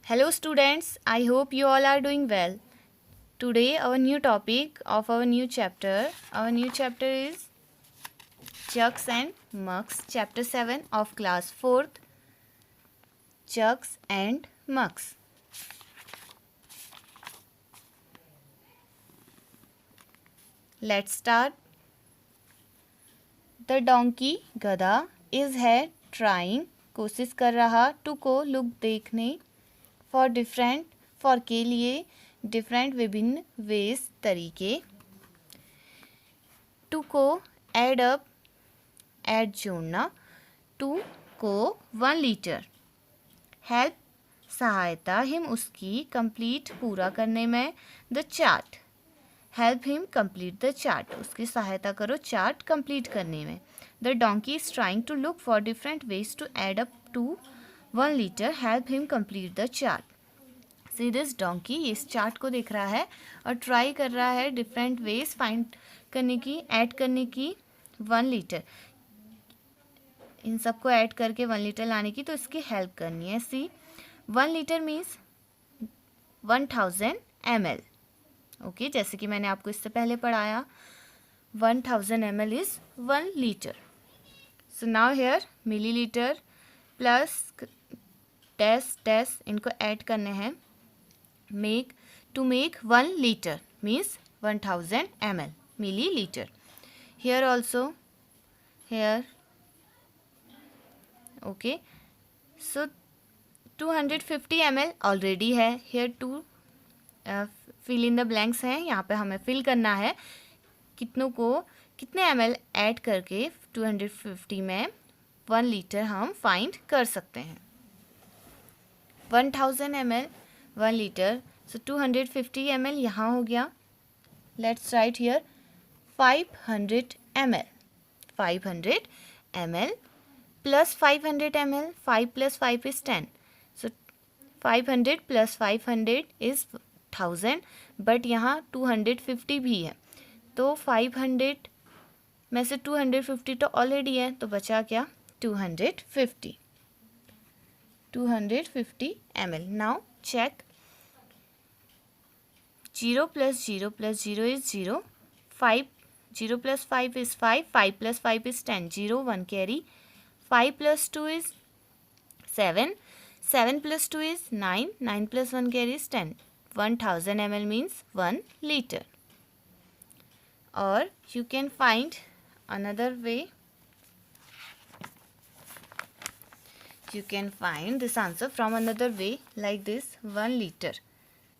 Hello students, I hope you all are doing well. Today our new topic of our new chapter is Chucks and Mucks, chapter 7 of class 4th, Chucks and Mucks. Let's start. The donkey गधा is है trying कोशिश कर रहा to को look देखने for के लिए different विभिन्न वेज तरीके टू को ऐड जोड़ना टू को 1 लीटर हेल्प सहायता हिम उसकी कंप्लीट पूरा करने में the chart help him complete the chart उसकी सहायता करो चार्ट कंप्लीट करने में the donkey is trying to look for different ways to add up to 1 litre help him complete the chart see this donkey इस chart को देख रहा है और ट्राई कर रहा है डिफरेंट वेज फाइंड करने की ऐड करने की 1 लीटर इन सबको ऐड करके 1 लीटर लाने की तो इसकी हेल्प करनी है सी 1 लीटर मीन्स 1000 ml ओके जैसे कि मैंने आपको इससे पहले पढ़ाया 1000 ml is 1 litre so now here millilitre plus dash इनको ऐड करने हैं to make 1 liter means 1000 ml milliliter here also okay so 250 ml already है here to fill in the blanks है यहाँ पे हमें fill करना है कितने ml ऐड करके 250 में 1 लीटर हम फाइंड कर सकते हैं 1000 ml 1 लीटर सो 250 ml यहाँ हो गया let's write here 500 ml plus 500 ml 5 plus 5 is 10 so 500 plus 500 is 1000 but यहाँ 250 भी है तो 500 में से 250 तो ऑलरेडी है तो बचा क्या 250 ml now check 0 plus 0 plus 0 is 0 5 0 plus 5 is 5 5 plus 5 is 10 0 1 carry 5 plus 2 is 7 7 plus 2 is 9 9 plus 1 carry is 10 1000 ml means 1 liter or you can find another way you can find this answer from another way like this 1 liter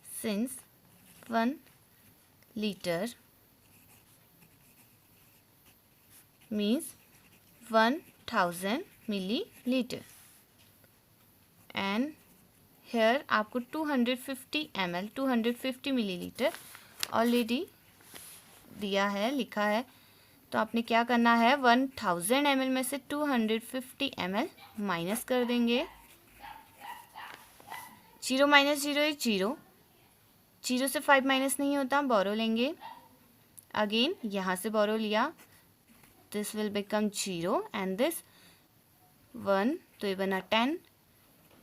since 1 liter means 1000 milliliter and here आपको 250 ml 250 milliliter already दिया है लिखा है तो आपने क्या करना है 1000 ml में से 250 ml माइनस कर देंगे 0 माइनस 0 इज 0 0 से 5 माइनस नहीं होता बोरो लेंगे अगेन यहाँ से बोरो लिया this will become 0 and this 1 तो ये बना 10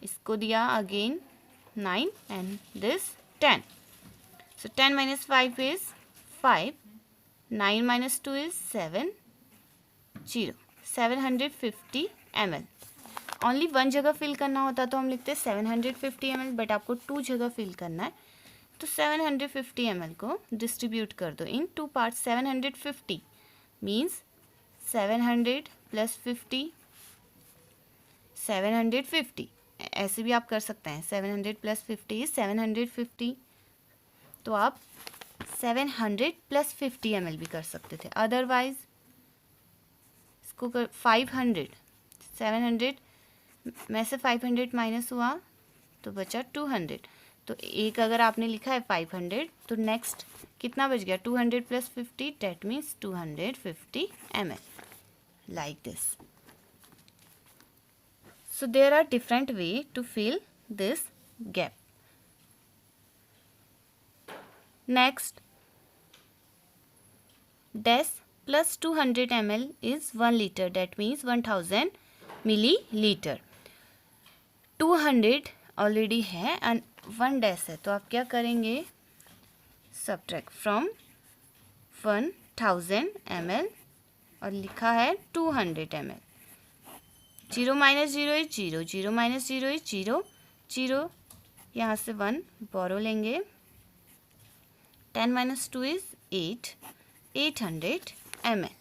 इसको दिया again 9 and this 10 so 10 minus 5 is 5 9 minus 2 is 7 0 750 ml only 1 जगह फिल करना होता तो हम लिखते 750 ml बट आपको 2 जगह फिल करना है तो 750 ml को डिस्ट्रीब्यूट कर दो इन 2 पार्ट्स 750 मीन्स 700 प्लस 50 750 ऐसे भी आप कर सकते हैं 700 प्लस 50 750 तो आप 700 प्लस 50 ml भी कर सकते थे अदरवाइज इसको 500 700 में से 500 माइनस हुआ तो बचा 200 तो एक अगर आपने लिखा है 500 तो नेक्स्ट कितना बच गया 200 plus 50 that means 250 ml like this so there are different way to fill this gap next dash plus 200 ml is 1 liter that means 1000 milliliter 200 already है एंड 1 डैश है, तो आप क्या करेंगे, सब्ट्रैक्ट फ्रॉम 1000 ml और लिखा है 200 ml। 0 minus 0 is 0, 0 minus 0 is 0, 0 यहाँ से 1 बोरो लेंगे। 10 minus 2 is 8, 800 ml.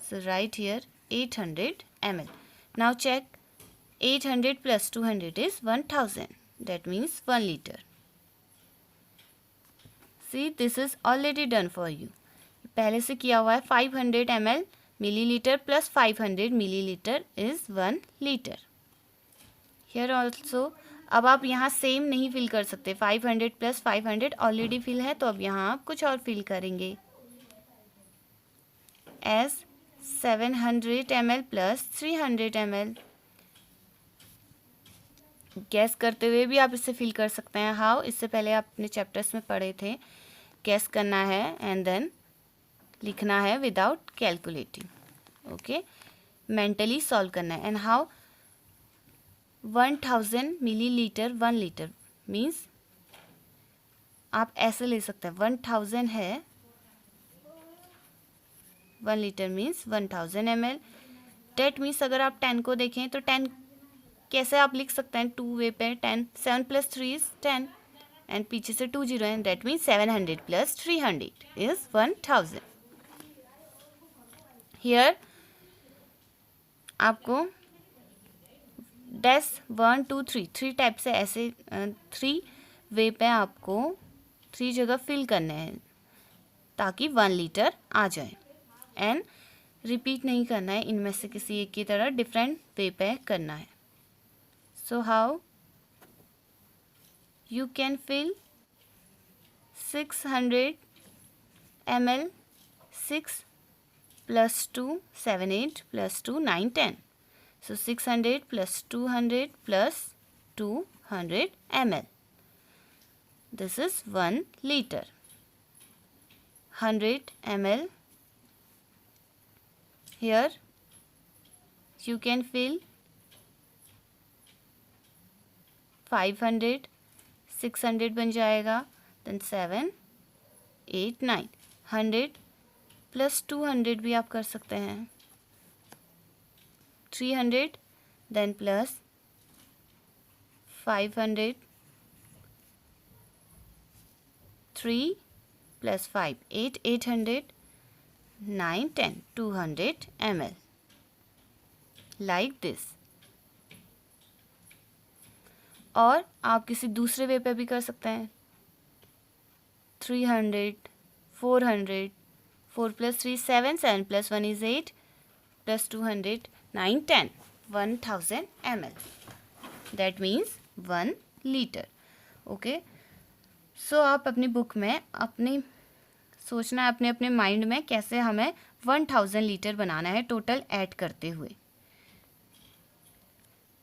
So write here 800 ml. Now check 800 plus 200 is 1000. That means 1 liter. See, this is already done for you. पहले से किया हुआ है 500 ml milliliter plus 500 milliliter is 1 liter. Here also अब आप यहाँ सेम नहीं फिल कर सकते, 500 प्लस 500 ऑलरेडी फिल है, तो अब यहाँ आप कुछ और फिल करेंगे। S 700 ml plus 300 ml। Gas करते हुए भी आप इसे फिल कर सकते हैं। हाउ, इससे पहले आप अपने चैप्टर्स में पढ़े थे। गैस करना है एंड देन लिखना है without calculating. Okay, mentally solve करना है। And how 1000 millilitre 1 litre means आप ऐसे ले सकते हैं, 1000 है, 1 litre means 1000 ml। That means अगर आप 10 को देखें तो 10 कैसे आप लिख सकते हैं, 2 वे पे 10, 7 प्लस 3 इज 10 एंड पीछे से 2 0 है, that means 700 plus 300 is 1000। Here आपको डैश 1 2 3 3 टाइप से ऐसे 3 वे पे आपको 3 जगह फिल करने हैं ताकि 1 लीटर आ जाए। एंड रिपीट नहीं करना है, इनमें से किसी एक की तरह डिफरेंट वे पे करना है। So how you can fill 600 ml, 6 plus 2 7 8 plus 2 9 10। So 600 plus 200 plus 200 ml. This is 1 liter. 100 ml. Here you can fill 500, 600 बन जाएगा, then 7 8 9। 100 plus 200 भी आप कर सकते हैं, 300 then plus 500, 3 plus 5 8, 800, 9 10 200 ml like this। और आप किसी दूसरे वे पे भी कर सकते हैं, 300, 400, 4 plus 3 7, 7 plus 1 is 8 plus 200 9 10 1000 ml। That means 1 liter। Okay, सो आप अपनी बुक में अपने सोचना है, अपने अपने माइंड में कैसे हमें 1000 लीटर बनाना है टोटल ऐड करते हुए।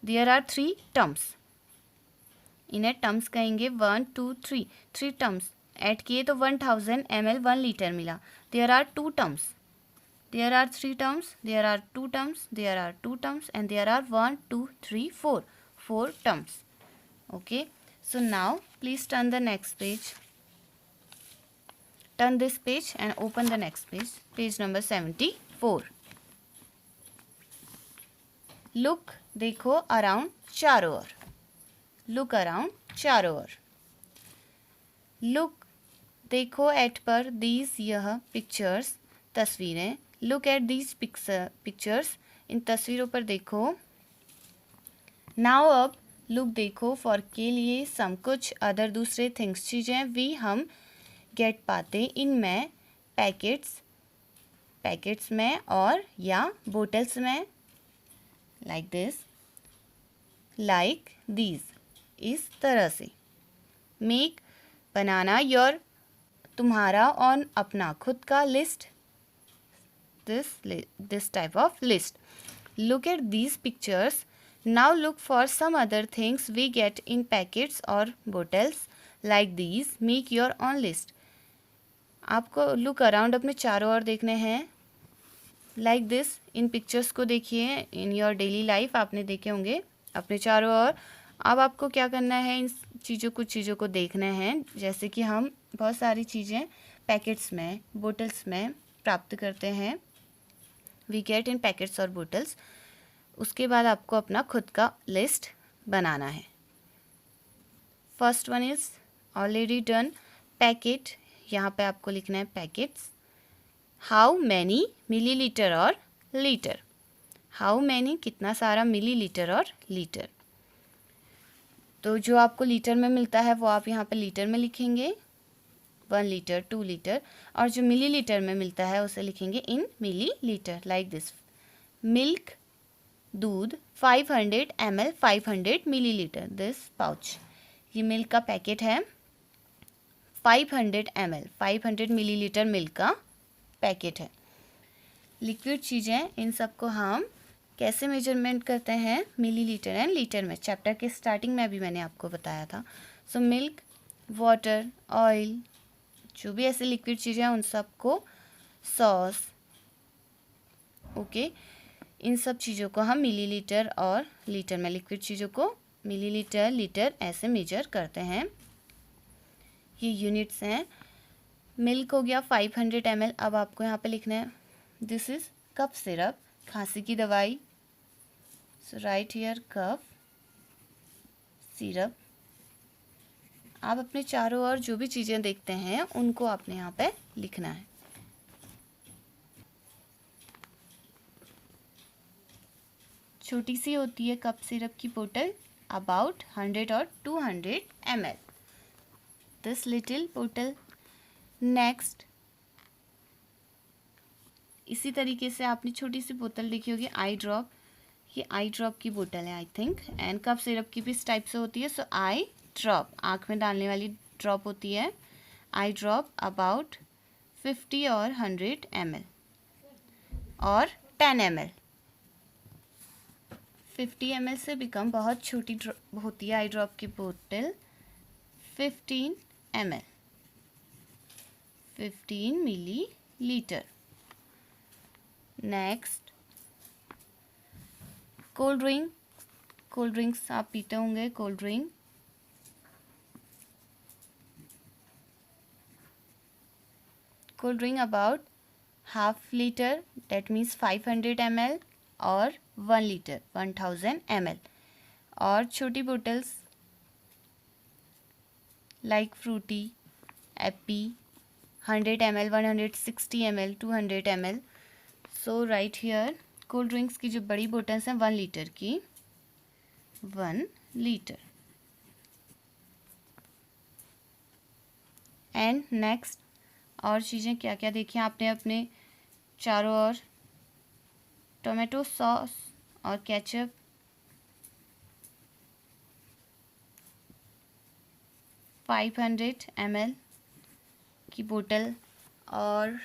देयर आर 3 टर्म्स, इन्हें टर्म्स कहेंगे 1 2 3। 3 टर्म्स ऐड किए तो 1000 ml 1 लीटर मिला। There are 2 terms, there are 3 terms, there are 2 terms, there are 2 terms and there are 1 2 3 4 terms। Okay, so now please turn the next page, turn this page and open the next page, page number 74। look, देखो around चारों ओर, look around चारों ओर। look, देखो eight पर, these यह, pictures तस्वीरें, look at these pictures in तस्वीरों पर देखो। नाउ अब लुक देखो फॉर के लिए, सम कुछ, अदर दूसरे, थिंग्स चीज़ें, वी हम, गेट पाते, इनमें, पैकेट्स में और या बोटल्स में, लाइक दिस, लाइक दीज, इस तरह से। मेक बनाना, योर तुम्हारा, ऑन अपना खुद का, list this type of list। look at these pictures, now look for some other things we get in packets or bottles like these, make your own list। आपको look around अपने चारों ओर देखने हैं, like this, in pictures को देखिए, in your daily life आपने देखे होंगे अपने चारों ओर। अब आपको क्या करना है, इन कुछ चीज़ों को देखना है। जैसे कि हम बहुत सारी चीज़ें पैकेट्स में, बोतल्स में प्राप्त करते हैं, वी गेट इन पैकेट्स और बोतल्स। उसके बाद आपको अपना खुद का लिस्ट बनाना है। First one is already done, packet. यहाँ पे आपको लिखना है पैकेट्स। हाउ मैनी मिलीलीटर और लीटर। हाउ मैनी कितना सारा, मिलीलीटर और लीटर। तो जो आपको लीटर में मिलता है वो आप यहाँ पे लीटर में लिखेंगे, 1 लीटर, 2 लीटर। और जो मिलीलीटर में मिलता है उसे लिखेंगे इन मिलीलीटर, लाइक दिस। मिल्क, दूध, 500 ml, 500 मिलीलीटर, दिस पाउच। ये मिल्क का पैकेट है, 500 ml, 500 मिलीलीटर मिल्क का पैकेट है। लिक्विड चीज़ें, इन सबको हम कैसे मेजरमेंट करते हैं, मिलीलीटर एंड लीटर में। चैप्टर के स्टार्टिंग में भी मैंने आपको बताया था। सो मिल्क, वाटर, ऑयल, जो भी ऐसे लिक्विड चीज़ें हैं उन सबको, सॉस, ओके, इन सब चीज़ों को हम मिलीलीटर और लीटर में, लिक्विड चीज़ों को मिलीलीटर, लीटर ऐसे मेजर करते हैं। ये यूनिट्स हैं। मिल्क हो गया 500 ml। अब आपको यहाँ पे लिखना है दिस इज़ कफ सिरप, खांसी की दवाई। सो राइट हियर कफ सिरप। आप अपने चारों ओर जो भी चीज़ें देखते हैं उनको आपने यहाँ पे लिखना है। छोटी सी होती है कप सिरप की बोतल, अबाउट 100 और 200 ml, दिस लिटिल बोतल। नेक्स्ट, इसी तरीके से आपने छोटी सी बोतल देखी होगी, आई ड्रॉप। ये आई ड्रॉप की बोतल है I think. And cup syrup की भी इस टाइप से होती है। सो आई ड्रॉप, आँख में डालने वाली ड्रॉप होती है। आई ड्रॉप अबाउट 50 और 100 ml और 10 ml। 50 ml से भी कम, बहुत छोटी होती है आई ड्रॉप की बोतल, 15 ml, 15 millilitre. Next, cold drink. Cold drinks आप पीते होंगे, cold drink. Cold drink about half litre, that means 500 ml, और 1 लीटर 1000 ml। और छोटी बोतल्स like Frooti, Appy, 100 ml, 160 ml, 200 ml। So right here cold drinks की जो बड़ी बोतल्स हैं 1 लीटर की, 1 लीटर। एंड नेक्स्ट, और चीज़ें क्या क्या देखी आपने अपने चारों ओर, टोमेटो सॉस और केचप, $500 ml की बोतल, और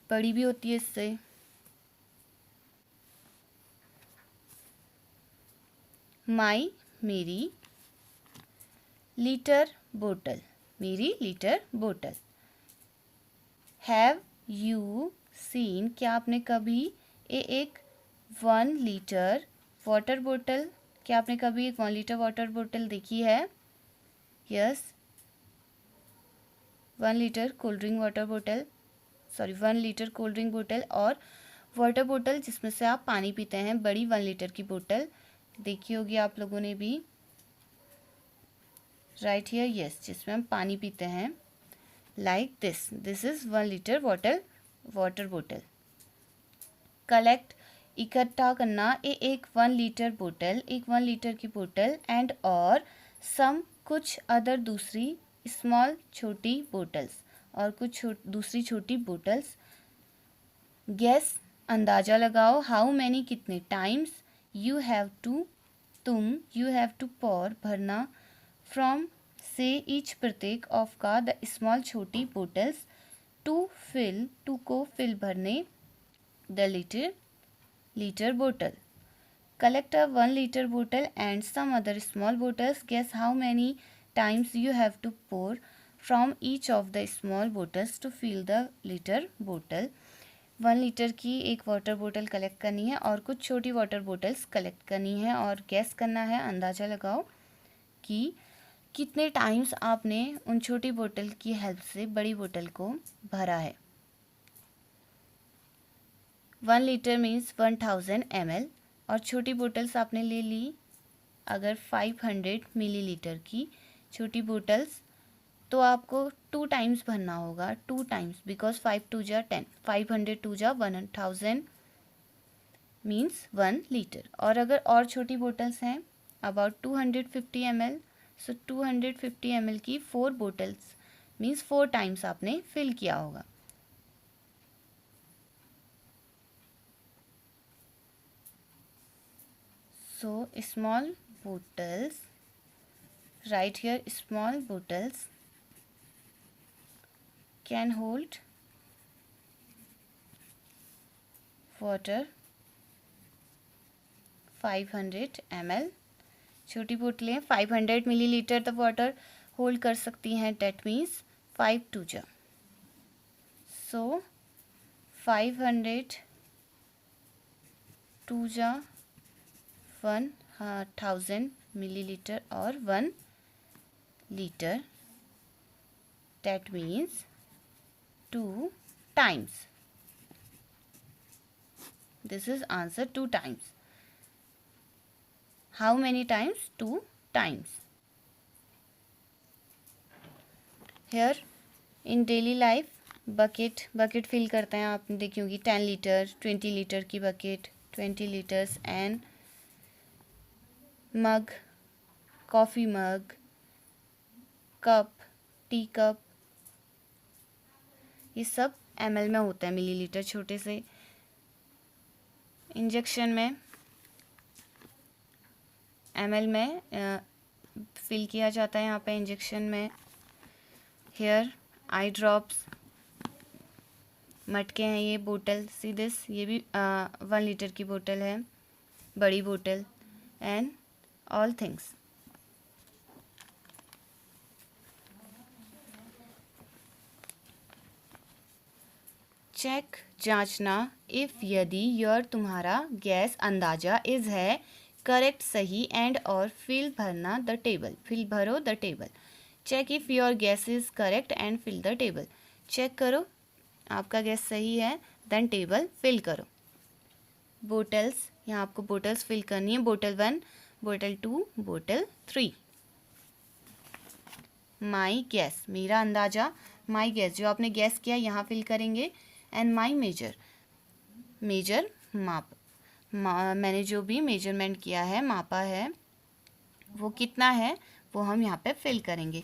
बड़ी भी होती है इससे, माई, मेरी लीटर बोतल, मेरी लीटर बोतल। हैव यू सीन, क्या आपने कभी एक 1 लीटर वाटर बोतल, क्या आपने कभी एक 1 लीटर वाटर बोतल देखी है? Yes, 1 litre cold drink water बोतल, सॉरी 1 लीटर कोल्ड ड्रिंक बोतल, और वाटर बोतल जिसमें से आप पानी पीते हैं, बड़ी 1 लीटर की बोतल देखी होगी आप लोगों ने भी, राइट हियर, यस, जिसमें हम पानी पीते हैं, like this is 1 litre water बोतल। कलेक्ट, इकट्ठा करना, एक 1 लीटर बोतल, एक 1 लीटर की बोतल, एंड और सम, कुछ अदर दूसरी, स्मॉल छोटी बोतल्स, और कुछ दूसरी छोटी बोतल्स। गेस, अंदाज़ा लगाओ, हाउ मैनी कितने, टाइम्स, यू हैव टू, तुम, यू हैव टू पॉर भरना, फ्रॉम से ईच प्रत्येक, ऑफ का, द स्मॉल छोटी बोतल्स, टू फिल, टू को फिल भरने, द लीटर बोतल। Collect a 1 liter bottle and some other small bottles. Guess how many times you have to pour from each of the small bottles to fill the liter bottle. 1 litre की एक water बोतल collect करनी है और कुछ छोटी water bottles collect करनी है और गैस करना है, अंदाज़ा लगाओ कि कितने टाइम्स आपने उन छोटी बोतल की हेल्प से बड़ी बोतल को भरा है। 1 लीटर मीन्स 1000 ml और छोटी बोतल्स आपने ले ली अगर 500 मिलीलीटर की छोटी बोतल्स, तो आपको 2 टाइम्स भरना होगा, 2 टाइम्स, बिकॉज 5 2 जा 10, 500 2 जा 1000 मीन्स 1 लीटर। और अगर और छोटी बोतल्स हैं अबाउट 250 ml, सो 250 ml की 4 बोतल्स मीन्स 4 टाइम्स आपने फिल किया होगा। So small bottles, right here small bottles can hold water 500 ml। छोटी बोतलें 500 मिलीलीटर तक वाटर होल्ड कर सकती हैं, डेट मीन्स 5 2 जा, सो 500 2 जा 1000 मिलीलीटर और 1 litre, that means 2 times. This is answer 2 times. How many times? 2 times. Here in daily life bucket fill करते हैं, आपने देखी होगी 10 लीटर 20 लीटर की bucket, 20 litres, and mug, coffee mug, cup, tea cup, ये सब ml में होता है, मिलीलीटर छोटे से। इंजेक्शन में ml में फिल किया जाता है यहाँ पे इंजेक्शन में। हेयर आई ड्रॉप्स, मटके हैं ये, बोतल सी दिस, ये भी 1 लीटर की बोतल है, बड़ी बोतल, एंड ऑल थिंग्स। चेक, जांचना, इफ़ यदि योर तुम्हारा गैस अंदाज़ा इज़ है करेक्ट सही, एंड और फिल भरना द टेबल, फिल भरो the table. Check if your guess is correct and fill the table, check करो आपका गैस सही है, देन टेबल फिल करो। बोटल्स, यहाँ आपको बोटल्स फिल करनी है, बोतल 1, बोतल 2, बोतल 3। माई गैस, मेरा अंदाज़ा, माई गैस, जो आपने गैस किया यहाँ फिल करेंगे, एंड माई मेजर, मेजर माप, मैंने जो भी मेजरमेंट किया है, मापा है, वो कितना है वो हम यहाँ पे फिल करेंगे।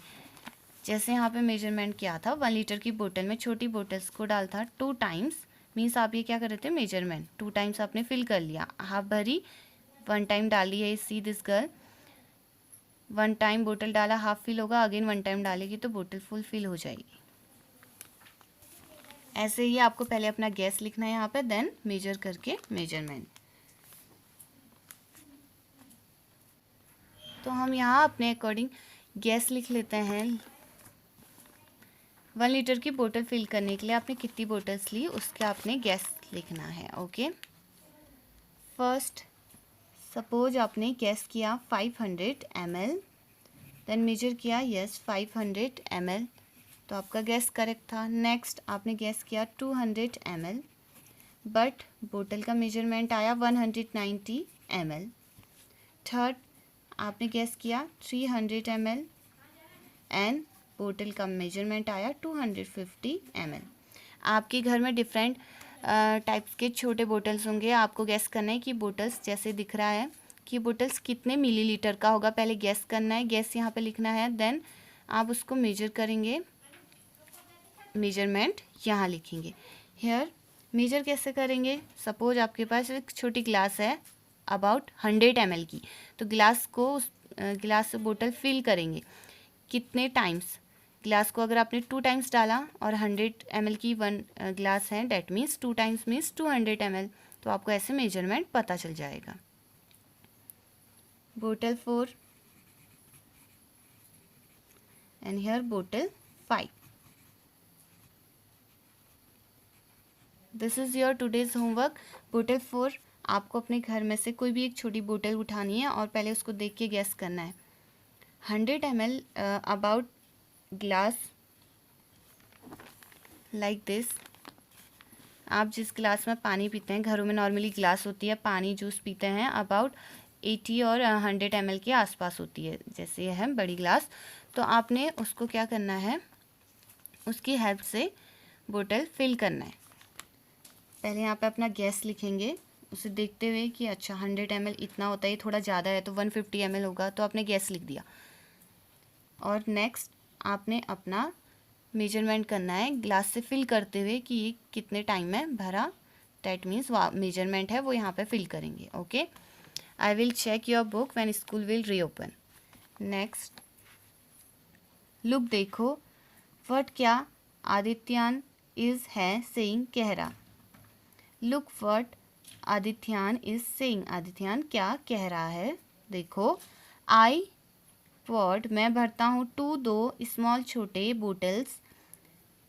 जैसे यहाँ पे मेजरमेंट किया था 1 लीटर की बोतल में छोटी बोतल्स को डाल था 2 टाइम्स, मीन्स आप ये क्या कर रहे थे, मेजरमेंट 2 टाइम्स आपने फिल कर लिया, हाफ भरी 1 टाइम डाली है, सी दिस गर्ल, 1 टाइम बोतल डाला हाफ फिल होगा, अगेन 1 टाइम डालेगी तो बोतल फुल फिल हो जाएगी। ऐसे ही आपको पहले अपना गैस लिखना है यहाँ पे, देन मेजर करके मेजरमेंट। तो हम यहाँ अपने अकॉर्डिंग गैस लिख लेते हैं। 1 लीटर की बोतल फिल करने के लिए आपने कितनी बोतल्स ली उसके आपने गैस लिखना है। ओके, फर्स्ट सपोज आपने गैस किया 500 ml, देन मेजर किया, यस 500 ml, तो आपका गैस करेक्ट था। नेक्स्ट आपने गैस किया 200 ml, बट बोतल का मेजरमेंट आया 190 ml। थर्ड आपने गैस किया 300 ml एंड बोतल का मेजरमेंट आया 250 ml। आपके घर में डिफरेंट टाइप्स के छोटे बोतल्स होंगे, आपको गैस करना है कि बोतल्स जैसे दिख रहा है कि बोतल्स कितने मिलीलीटर का होगा, पहले गैस करना है, गैस यहाँ पे लिखना है, देन आप उसको मेजर करेंगे, मेजरमेंट यहाँ लिखेंगे। हेयर मेजर कैसे करेंगे, सपोज आपके पास एक छोटी ग्लास है अबाउट 100 ml की, तो ग्लास को ग्लास से बोतल फिल करेंगे कितने टाइम्स, ग्लास को अगर आपने 2 टाइम्स डाला और 100 ml की 1 ग्लास है, that means 2 times means 200 ml, तो आपको ऐसे मेजरमेंट पता चल जाएगा। बोतल 4 एंड हियर बोतल 5, this is your today's homework. बोतल 4, आपको अपने घर में से कोई भी एक छोटी बोतल उठानी है और पहले उसको देख के गैस करना है। 100 ml about glass like this. आप जिस ग्लास में पानी पीते हैं, घरों में नॉर्मली ग्लास होती है, पानी जूस पीते हैं, अबाउट 80 और 100 ml के आसपास होती है, जैसे यह है बड़ी ग्लास। तो आपने उसको क्या करना है, उसकी हेल्प से बोतल फिल करना है। पहले यहाँ पे अपना गैस लिखेंगे, उसे देखते हुए कि अच्छा 100 ml इतना होता है, थोड़ा ज़्यादा है तो 150 ml होगा, तो आपने गैस लिख दिया। और नेक्स्ट आपने अपना मेजरमेंट करना है ग्लास से फिल करते हुए कि ये कितने टाइम में भरा। दैट मीन्स मेजरमेंट है वो यहाँ पे फिल करेंगे। Okay, I will check your book when school will reopen. Next, look देखो, व्हाट क्या आदित्यान इज है सेइंग कह रहा। Look what Adityan is saying, Adityan क्या कह रहा है। देखो, आई पॉट मैं भरता हूँ 2 2 स्मॉल छोटे बोतल्स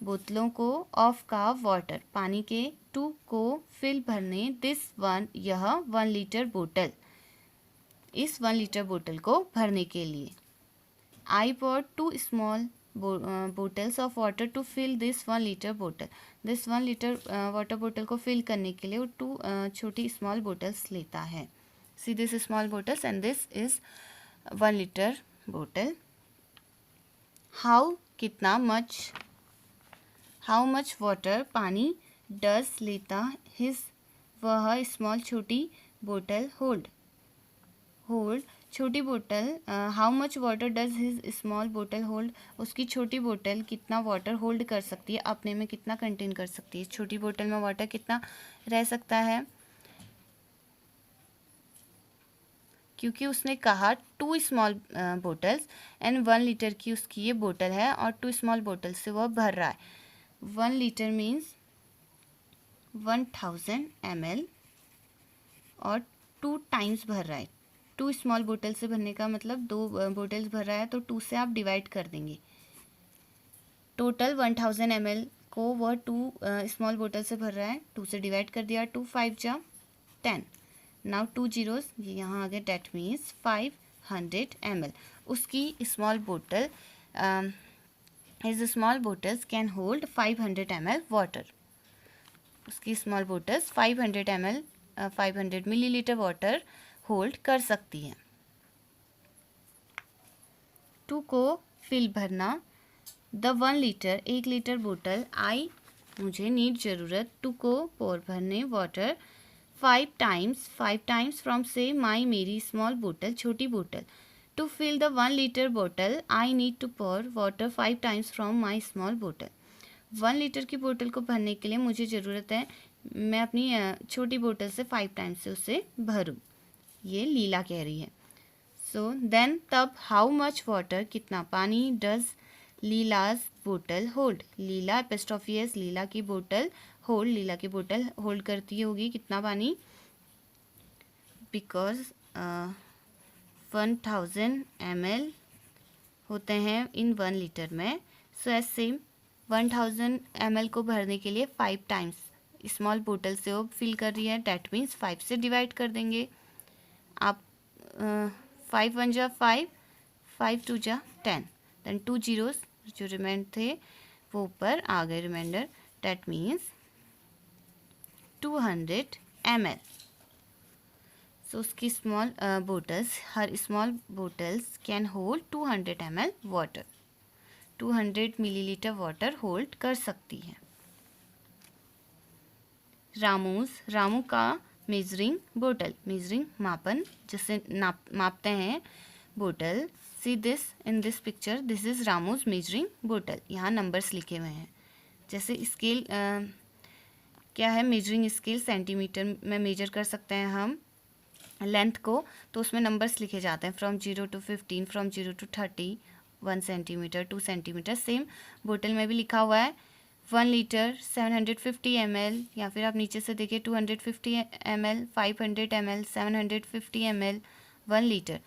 बोतलों को ऑफ का वाटर पानी के 2 को फिल भरने दिस 1 यह 1 लीटर बोतल इस 1 लीटर बोतल को भरने के लिए। I put 2 small bottles of water to fill this 1 litre बोतल। दिस 1 लीटर वाटर बोतल को फिल करने के लिए वो 2 छोटी स्मॉल बोटल्स लेता है। See this small bottles and this is 1 litre बोतल। हाउ कितना, मच हाउ मच वाटर पानी डज लेता हिज वह स्मॉल छोटी बोतल होल्ड छोटी बोतल। How much water does his small बोतल होल्ड, उसकी छोटी बोतल कितना वाटर होल्ड कर सकती है, अपने में कितना कंटेन कर सकती है। छोटी बोतल में वाटर कितना रह सकता है, क्योंकि उसने कहा 2 स्मॉल बोटल्स एंड 1 लीटर की उसकी ये बोतल है और 2 स्मॉल बोतल से वह भर रहा है। 1 लीटर मीन्स 1000 ml और 2 टाइम्स भर रहा है। 2 स्मॉल बोतल से भरने का मतलब 2 बोतल्स भर रहा है, तो 2 से आप डिवाइड कर देंगे। टोटल 1000 ml को वह 2 स्मॉल बोतल से भर रहा है, 2 से डिवाइड कर दिया, 2 5 जा 10। नाउ 2 zeros ये यहाँ आ गए, डेट मीन्स 500 ml। उसकी स्मॉल बोतल his small bottles can hold 500 ml water. उसकी small bottles 500 ml 500 millilitre water hold कर सकती हैं। 2 को फिल भरना, द 1 लीटर 1 लीटर बोतल आई मुझे नीड ज़रूरत 2 को पोर भरने वाटर 5 टाइम्स फ्रॉम से माई मेरी स्मॉल बोतल छोटी बोतल। टू फिल द 1 लीटर बोतल I need to pour water 5 times from my small बोतल। 1 लीटर की बोतल को भरने के लिए मुझे ज़रूरत है मैं अपनी छोटी बोतल से 5 टाइम्स से उसे भरूँ, ये लीला कह रही है। सो देन तब हाउ मच वाटर कितना पानी डज लीलाज बोतल होल्ड, लीला एपिस्ट्रोफियस लीला की बोतल होल्ड, लीला की बोतल होल्ड करती होगी कितना पानी, बिकॉज 1000 ml होते हैं इन 1 लीटर में। सो एज सेम 1000 ml को भरने के लिए 5 टाइम्स स्मॉल बोतल से वो फिल कर रही है, डैट मीन्स 5 से डिवाइड कर देंगे आप। 5 1 जा 5, 5 2 जा 10, देन 2 zeros जो रिमाइंड थे वो ऊपर आ गए रिमाइंडर, डैट मीन्स 200 ml। सो उसकी small bottles her small bottles can hold 200 ml water, 200 millilitre water hold कर सकती है। रामू का मेजरिंग बोतल, मेजरिंग मापन जिससे मापते हैं बोतल। See this in this picture, this is रामूज मेजरिंग बोतल। यहाँ नंबर्स लिखे हुए हैं, जैसे स्केल क्या है, मेजरिंग स्केल सेंटीमीटर में मेजर कर सकते हैं हम लेंथ को, तो उसमें नंबर्स लिखे जाते हैं from 0 to 15, from 0 to 30, 1 centimetre 2 centimetre. Same बोतल में भी लिखा हुआ है 1 लीटर 750 ml, या फिर आप नीचे से देखिए 250 ml, 500 ml, 750 ml, 1 लीटर।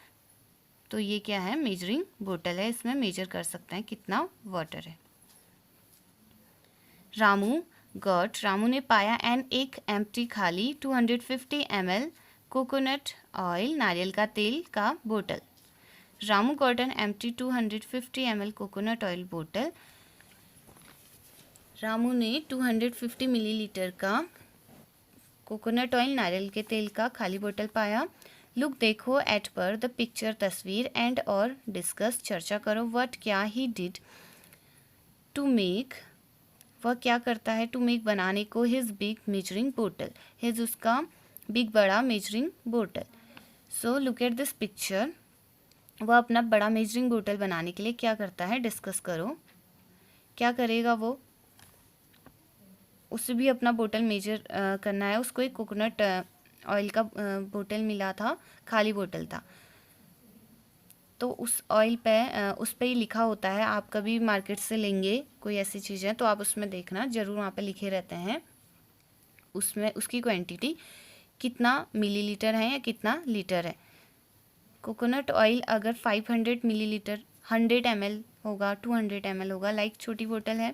तो ये क्या है, मेजरिंग बोतल है, इसमें मेजर कर सकते हैं कितना वाटर है। रामू गॉट रामू ने पाया एक एम्प्टी खाली 250 ml कोकोनट ऑयल नारियल का तेल का बोतल। Ramu got an empty 250 ml coconut oil बोतल। रामू ने 250 मिलीलीटर का कोकोनट ऑयल नारियल के तेल का खाली बोतल पाया। लुक देखो एट पर द पिक्चर तस्वीर एंड और डिस्कस चर्चा करो व्हाट क्या ही डिड टू मेक वह क्या करता है टू मेक बनाने को हिज बिग मेजरिंग बोतल हिज उसका बिग बड़ा मेजरिंग बोतल। So look at this picture वह अपना बड़ा मेजरिंग बोतल बनाने के लिए क्या करता है डिस्कस करो। क्या करेगा वो, उसे भी अपना बोतल मेजर करना है। उसको एक कोकोनट ऑयल का बोतल मिला था, खाली बोतल था। तो उस ऑयल पे उस पे ही लिखा होता है, आप कभी मार्केट से लेंगे कोई ऐसी चीज़ें तो आप उसमें देखना ज़रूर, वहाँ पे लिखे रहते हैं उसमें उसकी क्वांटिटी कितना मिलीलीटर है या कितना लीटर है। कोकोनट ऑयल अगर 500 मिलीलीटर 100 ml होगा 200 ml होगा, लाइक छोटी बोतल है,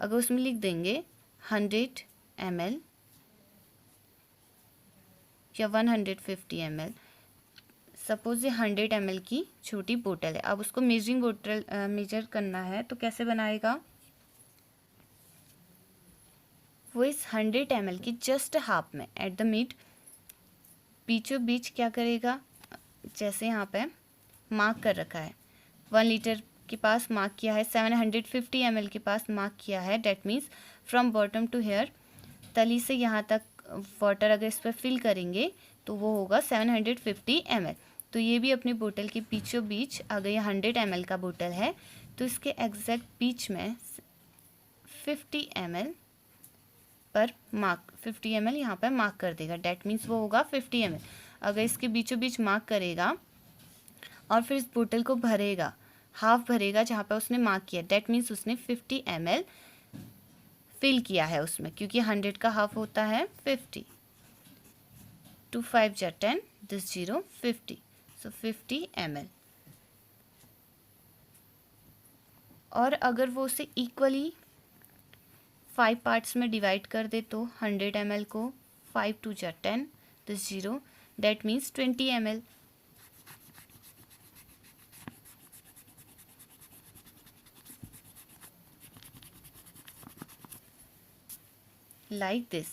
अगर उसमें लिख देंगे 100 ml या 150 ml, सपोज ये 100 ml की छोटी बोतल है। अब उसको मेजरिंग बोतल मेजर करना है तो कैसे बनाएगा, वो इस 100 ml की जस्ट हाफ में एट द मिड बीचों बीच क्या करेगा, जैसे यहाँ पे मार्क कर रखा है 1 लीटर के पास मार्क किया है, 750 ml के पास मार्क किया है। That means from bottom to here, तली से यहाँ तक वाटर अगर इस पर फिल करेंगे तो वो होगा 750 ml। तो ये भी अपनी बोतल के बीचों बीच, अगर ये 100 ml का बोतल है तो इसके एग्जैक्ट बीच में 50 ml पर मार्क 50 ml यहाँ पर मार्क कर देगा। डेट मीन्स वो होगा 50 ml। अगर इसके बीचों बीच मार्क करेगा और फिर इस बोतल को भरेगा, हाफ भरेगा जहाँ पर उसने मार्क किया, डेट मीन्स उसने 50 ml फिल किया है उसमें, क्योंकि 100 का हाफ होता है 50। 2 5 जा 10, दिस 0 50, सो 50 ml। और अगर वो उसे इक्वली 5 पार्ट्स में डिवाइड कर दे तो 100 ml को 5 2 जा 10, this 0, that means 20 ml। like this।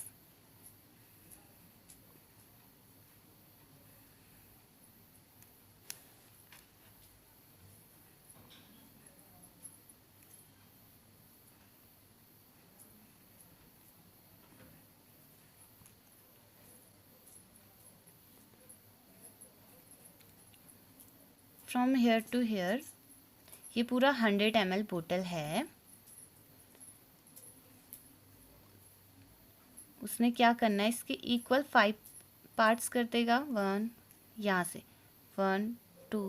From here to here, ये पूरा 100 ml बोतल है। उसने क्या करना है, इसके इक्वल 5 पार्ट्स कर देगा। 1 यहाँ से 1 2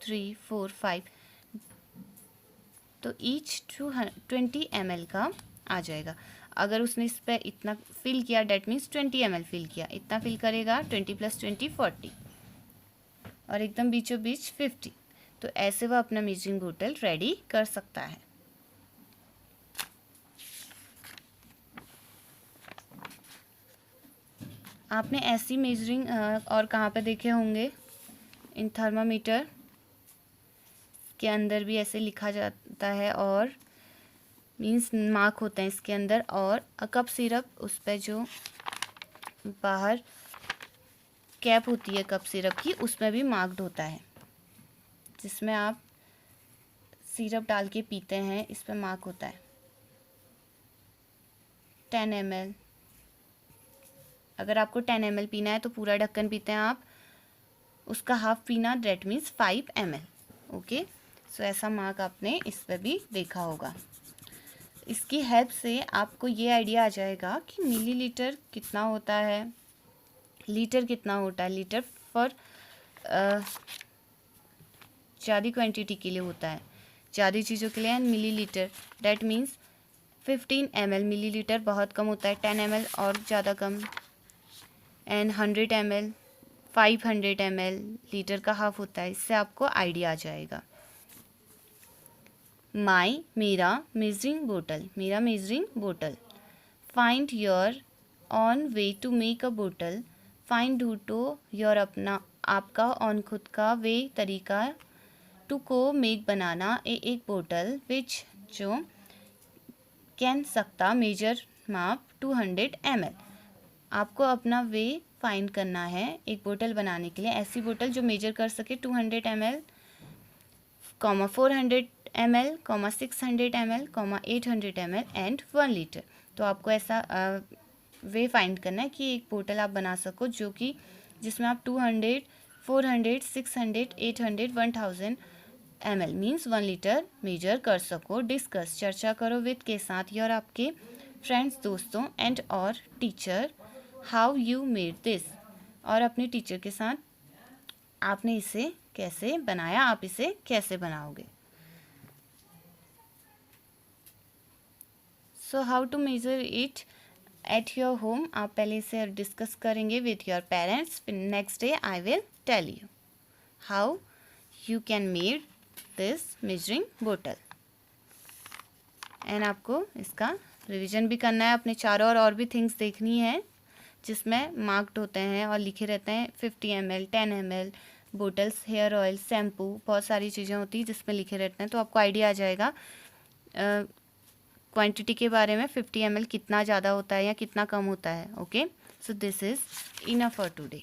3 4 5, तो ईच 20 ml का आ जाएगा। अगर उसने इस पर इतना फिल किया, डेट मीन्स 20 ml फिल किया, इतना फिल करेगा 20 + 20 40, और एकदम बीचों बीच 50। तो ऐसे वह अपना मेजरिंग बोतल रेडी कर सकता है। आपने ऐसी मेजरिंग और कहाँ पे देखे होंगे, इन थर्मामीटर के अंदर भी ऐसे लिखा जाता है और मीन्स मार्क होते हैं इसके अंदर। और कप सिरप, उस पर जो बाहर कैप होती है कप सिरप की, उसमें भी मार्क्ड होता है, जिसमें आप सिरप डाल के पीते हैं, इस पर मार्क होता है 10 ml। अगर आपको 10 ml पीना है तो पूरा ढक्कन पीते हैं आप, उसका हाफ पीना, डेट मीन्स 5 ml। ओके, सो ऐसा मार्क आपने इस पर भी देखा होगा। इसकी हेल्प से आपको ये आइडिया आ जाएगा कि मिलीलीटर कितना होता है, लीटर कितना होता है। लीटर फॉर ज़्यादा क्वांटिटी के लिए होता है, ज़्यादा चीज़ों के लिए। And millilitre that means 15 ml, millilitre बहुत कम होता है, 10 ml और ज़्यादा कम, एंड 100 ml 500 ml लीटर का हाफ होता है। इससे आपको आइडिया आ जाएगा। मेरा मेजरिंग बोतल, मेरा मेजरिंग बोतल find your own way to make a bottle, find ढूंढो योर अपना आपका, ऑन खुद का, वे तरीका, टू को मेक बनाना, एक बोतल, विच जो, कैन सकता, मेजर माप, 200 ml। आपको अपना वे फाइंड करना है एक बोतल बनाने के लिए, ऐसी बोतल जो मेजर कर सके 200 ml, 400 ml, 600 ml, 800 ml and 1 litre. तो आपको ऐसा वे फाइंड करना है कि एक बोतल आप बना सको जो कि जिसमें आप 200, 400, 600, 800, 1000 ml मीन्स 1 लीटर मेजर कर सको। डिस्कस चर्चा करो विद के साथ योर आपके फ्रेंड्स दोस्तों एंड और teacher how you made this, और अपने टीचर के साथ आपने इसे कैसे बनाया, आप इसे कैसे बनाओगे। So how to measure it at your home, आप पहले इसे डिस्कस करेंगे विथ योर पेरेंट्स, फिर next day I will tell you how you can made this measuring बोतल। एंड आपको इसका रिवीजन भी करना है, अपने चारों और भी थिंग्स देखनी है जिसमें मार्क्ड होते हैं और लिखे रहते हैं 50 ml, 10 ml, bottles, hair oil, shampoo, बहुत सारी चीज़ें होती हैं जिसमें लिखे रहते हैं। तो आपको आइडिया आ जाएगा क्वांटिटी के बारे में, 50 ml कितना ज़्यादा होता है या कितना कम होता है। Okay, so this is enough for today.